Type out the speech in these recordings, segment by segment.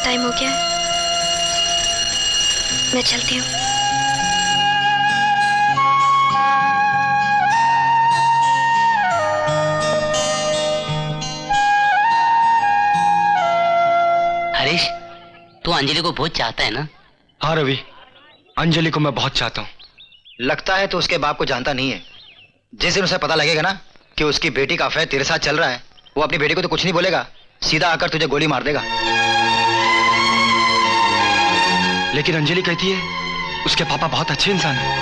Time हो गया है, मैं चलती हूँ। हरीश, तू अंजलि को बहुत चाहता है ना? हाँ रवि, अंजलि को मैं बहुत चाहता हूँ। लगता है तो उसके बाप को जानता नहीं है। जिस दिन उसे पता लगेगा ना कि उसकी बेटी का अफेयर तेरे साथ चल रहा है, वो अपनी बेटी को तो कुछ नहीं बोलेगा, सीधा आकर तुझे गोली मार देगा। लेकिन अंजलि कहती है उसके पापा बहुत अच्छे इंसान हैं।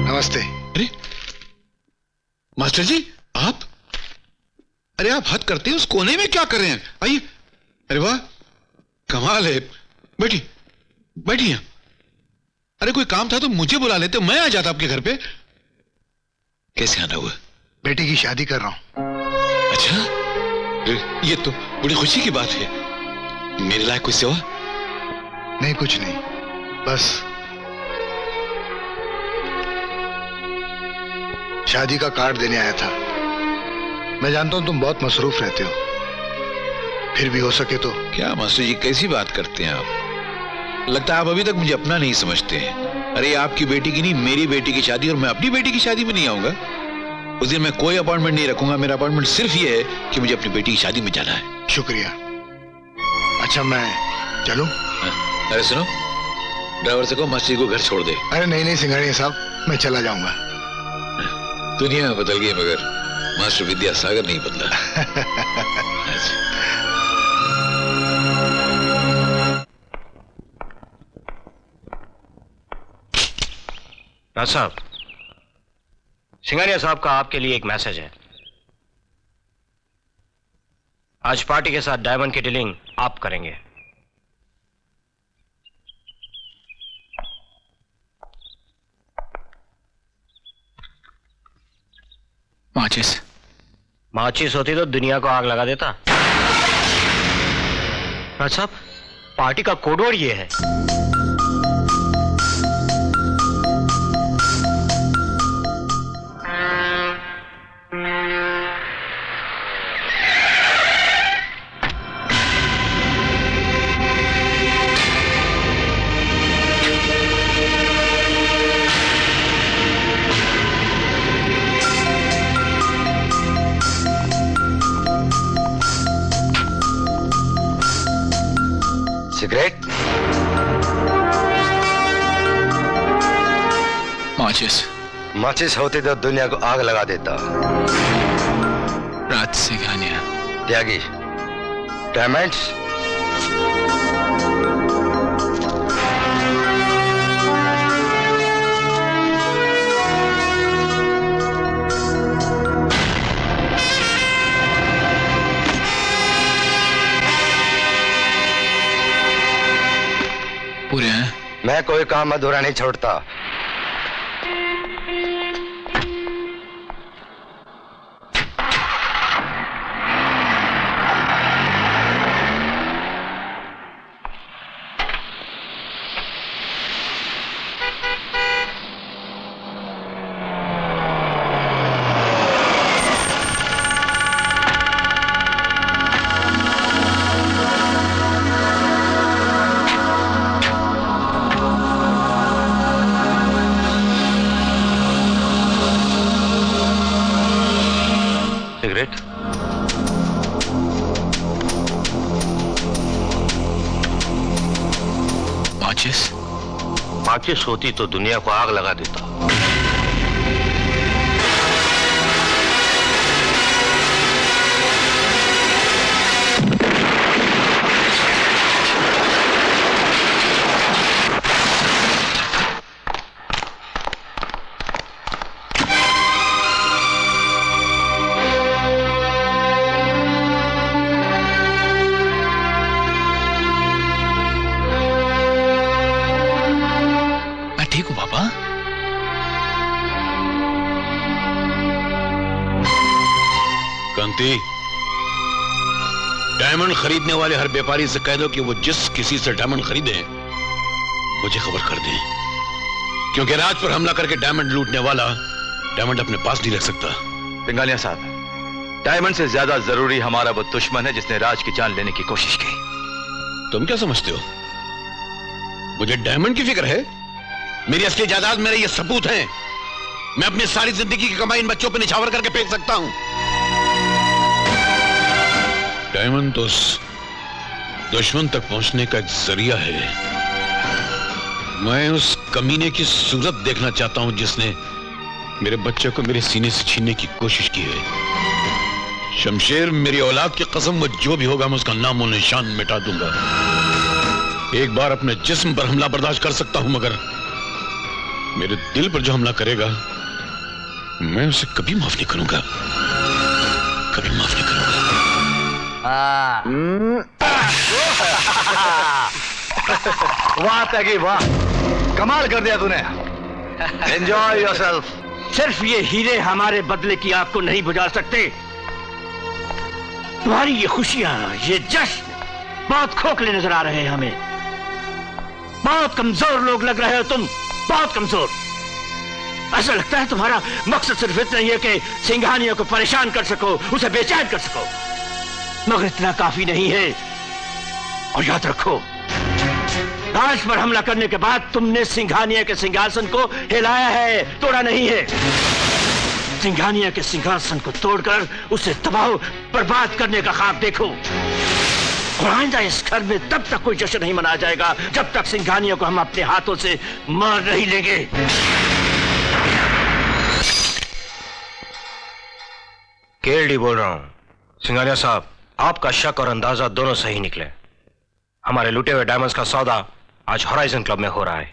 नमस्ते। अरे मास्टर जी, आप? अरे आप हद करते हैं, उस कोने में क्या कर रहे हैं? आइए। अरे वाह, कमाल है। बैठिए बैठिए। अरे कोई काम था तो मुझे बुला लेते, मैं आ जाता आपके घर पे। कैसे आना हुआ? बेटी की शादी कर रहा हूं। अच्छा, ये तो बड़ी खुशी की बात है। मेरे लायक कोई सेवा? नहीं, कुछ नहीं, बस शादी का कार्ड देने आया था। मैं जानता हूं तुम बहुत मसरूफ रहते हो, फिर भी हो सके तो। क्या मास्टर जी, कैसी बात करते हैं आप? लगता है आप अभी तक मुझे अपना नहीं समझते हैं। अरे आपकी बेटी की नहीं, मेरी बेटी की शादी, और मैं अपनी बेटी की शादी में नहीं आऊंगा। उस दिन मैं कोई अपॉइंटमेंट नहीं रखूंगा। मेरा अपॉइंटमेंट सिर्फ ये है कि मुझे अपनी बेटी की शादी में जाना है। शुक्रिया। अच्छा, मैं चलूं? अरे सुनो, ड्राइवर से कहो मास्टर जी को घर छोड़ दे। अरे नहीं नहीं सिंघानिया साहब, मैं चला जाऊंगा। दुनिया बदल गई मगर मास्टर विद्यासागर नहीं बदला। राज साहब, सिंघानिया साहब का आपके लिए एक मैसेज है। आज पार्टी के साथ डायमंड की डीलिंग आप करेंगे। माचिस माचिस होती तो दुनिया को आग लगा देता। राज साहब, पार्टी का कोडवर्ड ये है। सिगरेट? माचिस माचिस होती तो दुनिया को आग लगा देता। राज सिंघानिया। त्यागी, डायमंड्स? पूरे हैं? मैं कोई काम अधूरा नहीं छोड़ता। सिगरेट? माचिस? माचिस होती तो दुनिया को आग लगा देता। ठीक हूँ पापा। कांति, डायमंड खरीदने वाले हर व्यापारी से कह दो कि वो जिस किसी से डायमंड खरीदे मुझे खबर कर दें, क्योंकि राज पर हमला करके डायमंड लूटने वाला डायमंड अपने पास नहीं रख सकता। सिंघानिया साहब, डायमंड से ज्यादा जरूरी हमारा वो दुश्मन है जिसने राज की जान लेने की कोशिश की। तुम क्या समझते हो मुझे डायमंड की फिक्र है? मेरी असली जायदाद मेरे ये सबूत हैं। मैं अपनी सारी जिंदगी की कमाई इन बच्चों पर निछावर करके फेंक सकता हूं। डायमंड तो उस दुश्मन तक पहुंचने का एक जरिया है। मैं उस कमीने की सूरत देखना चाहता हूं जिसने मेरे बच्चे को मेरे सीने से छीनने की कोशिश की है। शमशेर, मेरी औलाद की कसम, वो जो भी होगा मैं उसका नाम और निशान मिटा दूंगा। एक बार अपने जिस्म पर हमला बर्दाश्त कर सकता हूं, मगर मेरे दिल पर जो हमला करेगा मैं उसे कभी माफ नहीं करूंगा, कभी माफ नहीं करूंगा। वाह पैगी वाह, कमाल कर दिया तूने। Enjoy yourself. सिर्फ ये हीरे हमारे बदले की आग को नहीं बुझा सकते। तुम्हारी ये खुशियां, ये जश्न बहुत खोखले नजर आ रहे हैं हमें। बहुत कमजोर लोग लग रहे हो तुम, बहुत कमजोर। ऐसा लगता है तुम्हारा मकसद सिर्फ इतना ही है कि सिंघानिया को परेशान कर सको, उसे बेचैन कर सको, मगर इतना काफी नहीं है। और याद रखो, राज पर हमला करने के बाद तुमने सिंघानिया के सिंहासन को हिलाया है, तोड़ा नहीं है। सिंघानिया के सिंहासन को तोड़कर उसे तबाह बर्बाद करने का ख्वाब देखो। और आइंदा इस घर में तब तक कोई जश्न नहीं मनाया जाएगा जब तक सिंघानिया को हम अपने हाथों से मार नहीं लेंगे। केएलडी बोल रहा हूं। सिंघानिया साहब, आपका शक और अंदाजा दोनों सही निकले। हमारे लूटे हुए डायमंड्स का सौदा आज होराइजन क्लब में हो रहा है।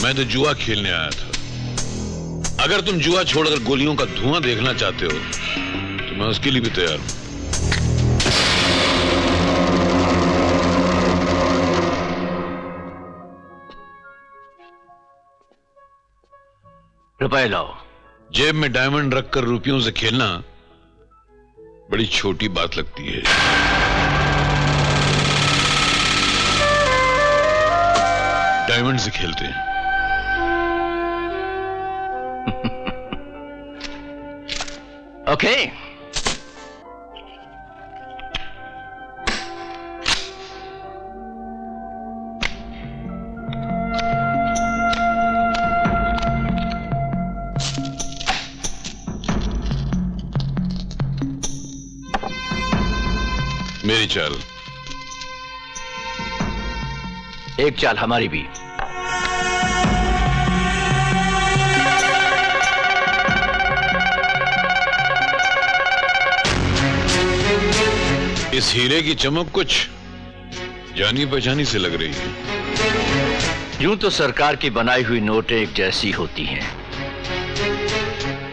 मैं तो जुआ खेलने आया था। अगर तुम जुआ छोड़कर गोलियों का धुआं देखना चाहते हो तो मैं उसके लिए भी तैयार हूं। रुपए लाओ। जेब में डायमंड रखकर रुपयों से खेलना बड़ी छोटी बात लगती है। डायमंड से खेलते हैं। ओके। मेरी चाल। एक चाल हमारी भी। इस हीरे की चमक कुछ जानी पहचानी से लग रही है। यूं तो सरकार की बनाई हुई नोटें एक जैसी होती हैं,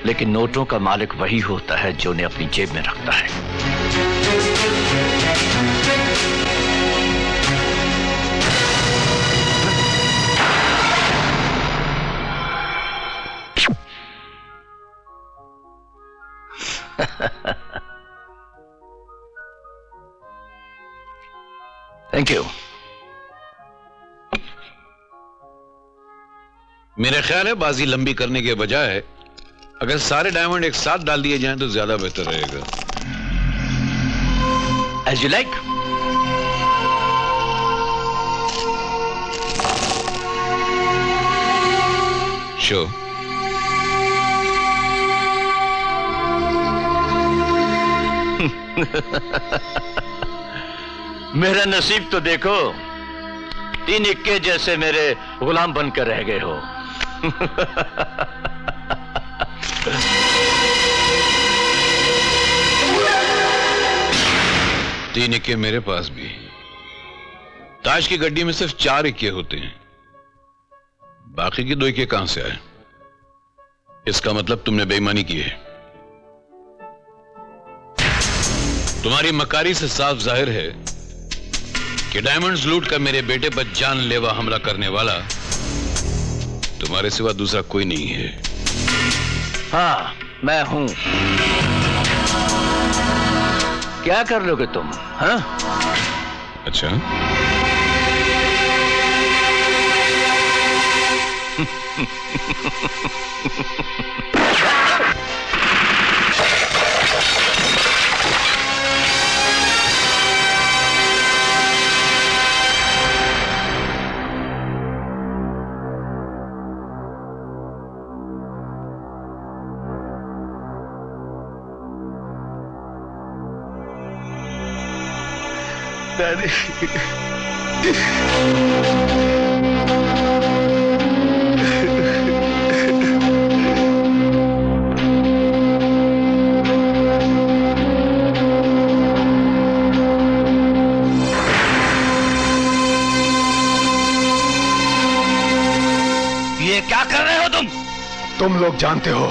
लेकिन नोटों का मालिक वही होता है जो उन्हें अपनी जेब में रखता है। Thank you. मेरा ख्याल है बाजी लंबी करने के बजाय अगर सारे डायमंड एक साथ डाल दिए जाएं तो ज्यादा बेहतर रहेगा। As you like. शो। मेरा नसीब तो देखो, 3 इक्के जैसे मेरे गुलाम बनकर रह गए हो। तीन इक्के मेरे पास भी। ताश की गड्डी में सिर्फ 4 इक्के होते हैं, बाकी के 2 इक्के कहां से आए? इसका मतलब तुमने बेईमानी की है। तुम्हारी मकारी से साफ जाहिर है कि डायमंड्स लूट कर मेरे बेटे पर जानलेवा हमला करने वाला तुम्हारे सिवा दूसरा कोई नहीं है। हाँ, मैं हूं। क्या कर लोगे तुम? हाँ? अच्छा, ये क्या कर रहे हो तुम लोग जानते हो,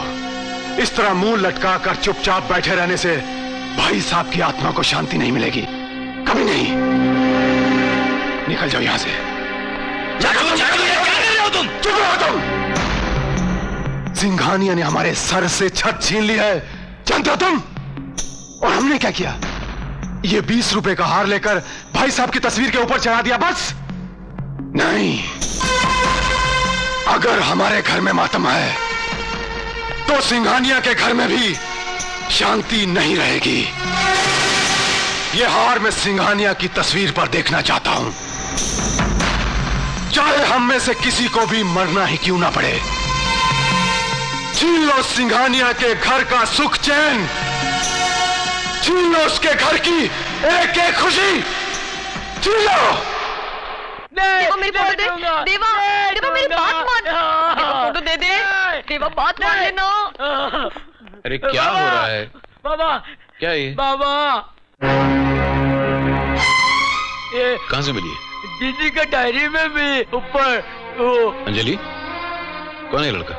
इस तरह मुंह लटका कर चुपचाप बैठे रहने से भाई साहब की आत्मा को शांति नहीं मिलेगी, कभी नहीं। निकल जाओ यहां से। क्या कर रहे हो तुम? चुप रहो तुम। सिंघानिया ने हमारे सर से छत छीन ली है, जानते हो तुम? और हमने क्या किया? ये 20 रुपए का हार लेकर भाई साहब की तस्वीर के ऊपर चढ़ा दिया, बस। नहीं, अगर हमारे घर में मातम है तो सिंघानिया के घर में भी शांति नहीं रहेगी। यह हार मैं सिंघानिया की तस्वीर पर देखना चाहता हूं, चाहे हम में से किसी को भी मरना ही क्यों ना पड़े। छीन लो सिंघानिया के घर का सुख चैन, छीन लो उसके घर की एक एक खुशी, छीन लो। देवा मेरी फोटो दे। देवा देवा मेरी बात मान। देवा फोटो दे दे। देवा बात मान लेना। अरे क्या हो रहा है बाबा? क्या ये बाबा, ये कहां से मिली? दीदी का डायरी में भी ऊपर वो। अंजलि, कौन है लड़का?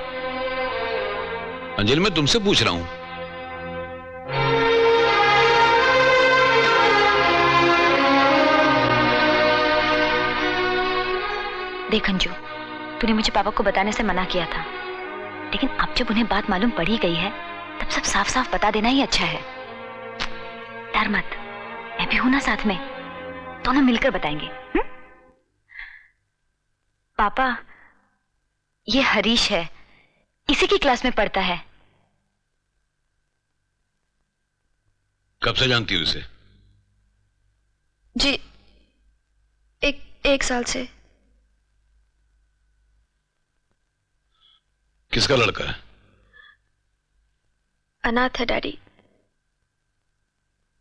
अंजलि, मैं तुमसे पूछ रहा हूं। देख अंजू, तूने मुझे पापा को बताने से मना किया था, लेकिन अब जब उन्हें बात मालूम पड़ ही गई है तब सब साफ साफ बता देना ही अच्छा है। डर मत, मैं भी हूं ना साथ में, दोनों मिलकर बताएंगे। पापा, ये हरीश है, इसी की क्लास में पढ़ता है। कब से जानती हो इसे? जी, एक साल से। किसका लड़का है? अनाथ है डैडी,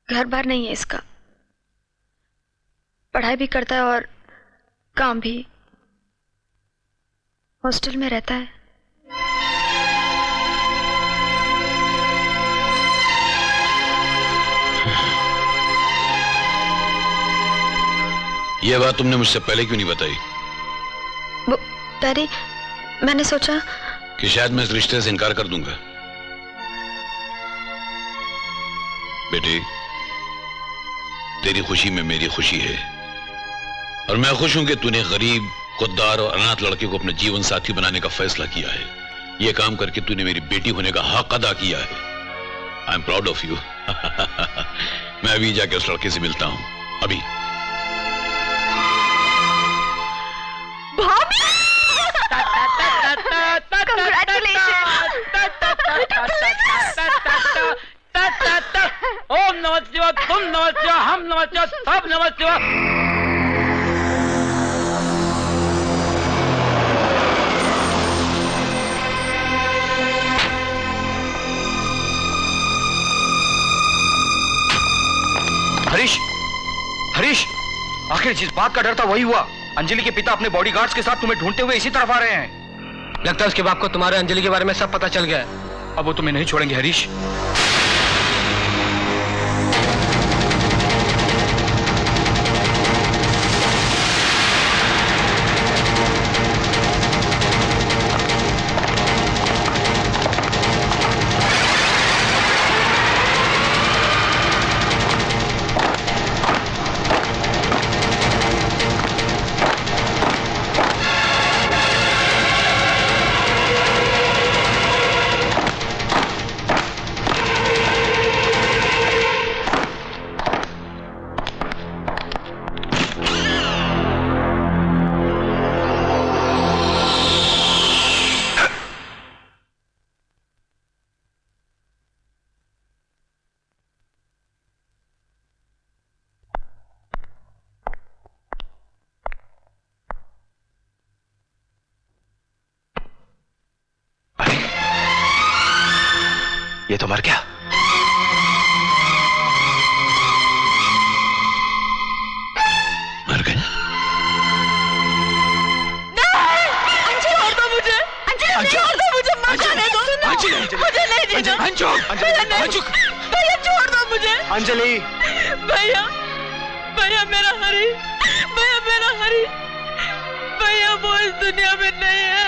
घर बार नहीं है इसका, पढ़ाई भी करता है और काम भी, हॉस्टल में रहता है। यह बात तुमने मुझसे पहले क्यों नहीं बताई? वो डैडी, मैंने सोचा कि शायद मैं इस रिश्ते से इनकार कर दूंगा। बेटी, तेरी खुशी में मेरी खुशी है, और मैं खुश हूं कि तूने गरीब, खुददार और अनाथ लड़के को अपने जीवन साथी बनाने का फैसला किया है। यह काम करके तूने मेरी बेटी होने का हक अदा किया है। I am proud of you. मैं अभी जाके उस लड़के से मिलता हूं, अभी। ओम नमः शिवाय, तुम नमः शिवाय, हम नमः शिवाय, सब नमः शिवाय। हरीश, हरीश, आखिर जिस बात का डर था वही हुआ। अंजलि के पिता अपने बॉडीगार्ड्स के साथ तुम्हें ढूंढते हुए इसी तरफ आ रहे हैं। लगता है उसके बाप को तुम्हारे अंजलि के बारे में सब पता चल गया है। अब वो तुम्हें नहीं छोड़ेंगे हरीश। ये तो मर गया। मर गए? छोड़ दो मुझे, छोड़ दो मुझे, मत जाने दो, मुझे नहीं जीना, भैया छोड़ दो मुझे। अंजलि, भैया, भैया मेरा हरी, भैया मेरा हरी, भैया वो इस दुनिया में नहीं है।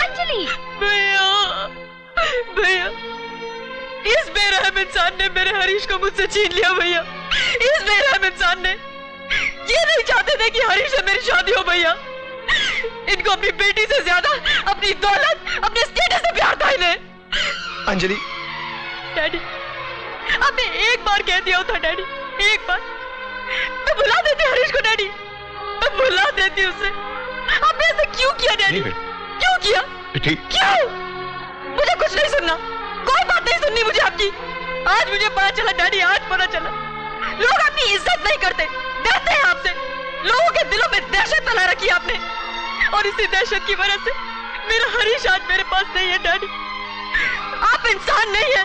अंजलि, भैया, भैया इस बेरहम इंसान ने मेरे हरीश को मुझसे छीन लिया। भैया इस बेरहम इंसान ने ये नहीं चाहते थे कि हरीश से मेरी शादी हो। भैया इनको अपनी बेटी से ज्यादा अपनी दौलत, अपने स्टेटस से प्यार था इन्हें। अंजलि, डैडी आपने एक बार कह दिया होता, डैडी एक बार मैं भुला देती हरीश को। डैडी मैं भुला देती उसे। आपने ऐसा क्यों किया डैडी? क्यों किया? क्यों? मुझे कुछ नहीं सुनना, कोई बात नहीं सुननी मुझे आपकी। आज मुझे पता चला डैडी, आज पता चला लोग आपकी इज्जत नहीं करते, डरते हैं आपसे। लोगों के दिलों में दहशत फैला रखी आपने, और इसी दहशत की वजह से मेरा हरीश आज मेरे पास नहीं है। डैडी आप इंसान नहीं है,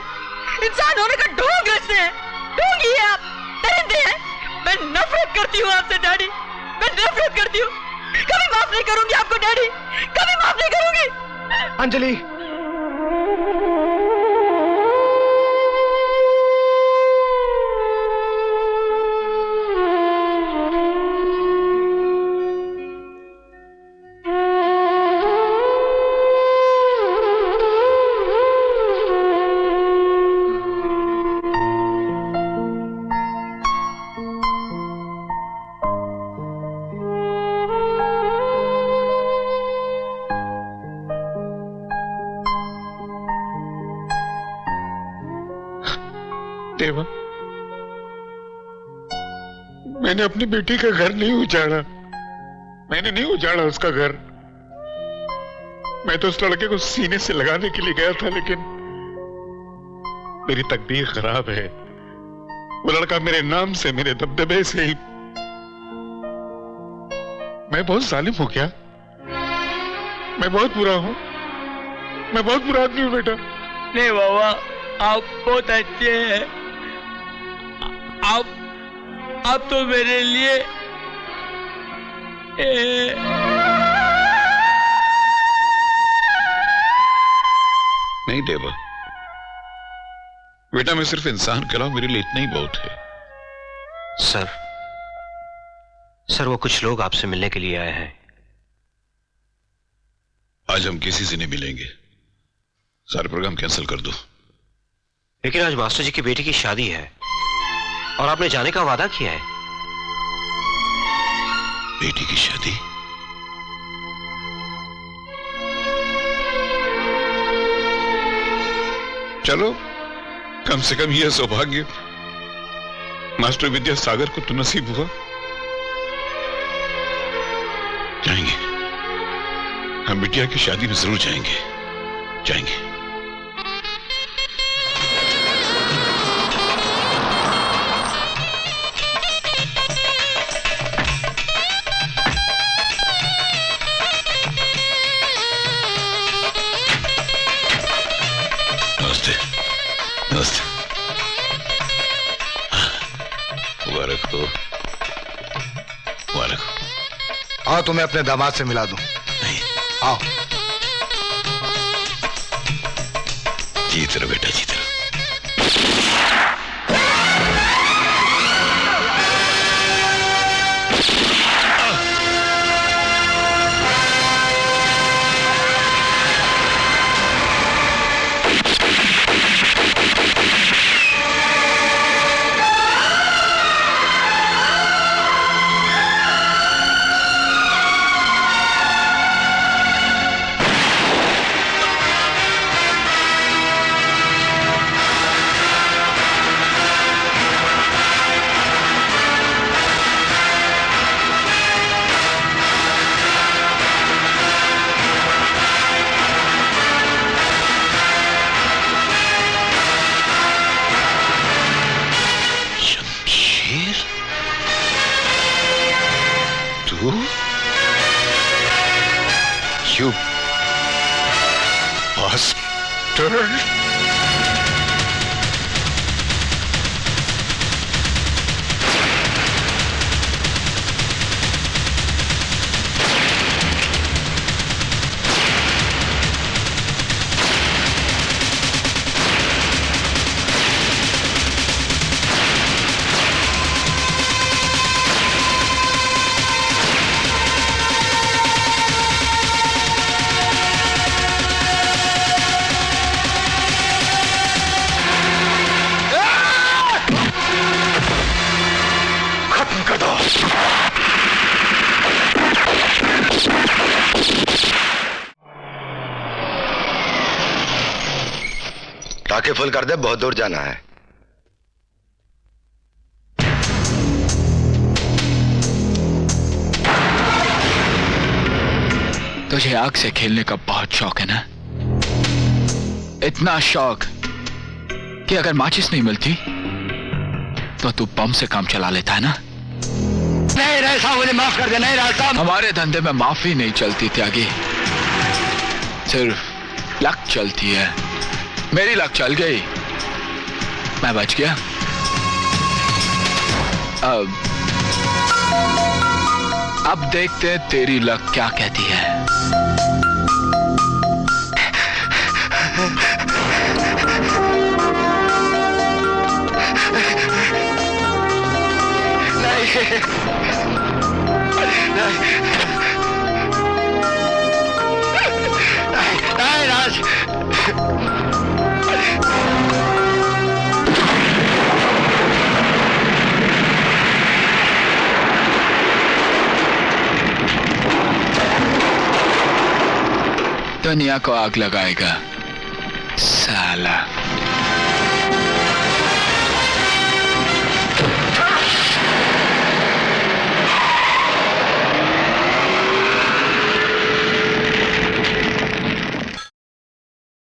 इंसान होने का ढोंग रचते हैं, ढोंगी है आप, दरिंदे हैं। मैं नफरत करती हूँ आपसे डैडी, मैं नफरत करती हूँ। कभी माफ नहीं करूंगी आपको डैडी, कभी माफ नहीं करूंगी। अंजलि, देवा, मैंने अपनी बेटी का घर नहीं उजाड़ा, मैंने नहीं उजाड़ा उसका घर। मैं तो उस लड़के को सीने से लगाने के लिए गया था, लेकिन मेरी तकदीर खराब है। वो लड़का मेरे नाम से, मेरे दबदबे से ही, मैं बहुत जालिम हूं क्या? मैं बहुत बुरा हूं, मैं बहुत बुरा आदमी हूं बेटा। नहीं बाबा, आप बहुत अच्छे हैं। आप तो मेरे लिए नहीं देवा बेटा, मैं सिर्फ इंसान कहलाऊं, मेरे लिए इतना ही बहुत है। सर वो कुछ लोग आपसे मिलने के लिए आए हैं। आज हम किसी से नहीं मिलेंगे, सारा प्रोग्राम कैंसिल कर दो। लेकिन आज मास्टर जी की बेटी की शादी है और आपने जाने का वादा किया है। बेटी की शादी? चलो, कम से कम यह सौभाग्य मास्टर विद्यासागर को तो नसीब हुआ। जाएंगे, हम बिटिया की शादी में जरूर जाएंगे, जाएंगे। नमस्ते, नमस्ते। मुबारक हो, मुबारक हो। आओ तुम्हें अपने दामाद से मिला दूं। नहीं, आओ। जीत रहो बेटा, जीत रहो। You bastard! टाके फुल कर दे, बहुत दूर जाना है। तुझे आग से खेलने का बहुत शौक है ना? इतना शौक कि अगर माचिस नहीं मिलती तो तू बम से काम चला लेता है ना? नहीं राय साहब, मुझे माफ कर दे। नहीं राय साहब, हमारे धंधे में माफी नहीं चलती त्यागी, सिर्फ लक चलती है। मेरी लक चल गई, मैं बच गया। अब देखते हैं तेरी लक क्या कहती है। नहीं राज, दुनिया को आग लगाएगा साला।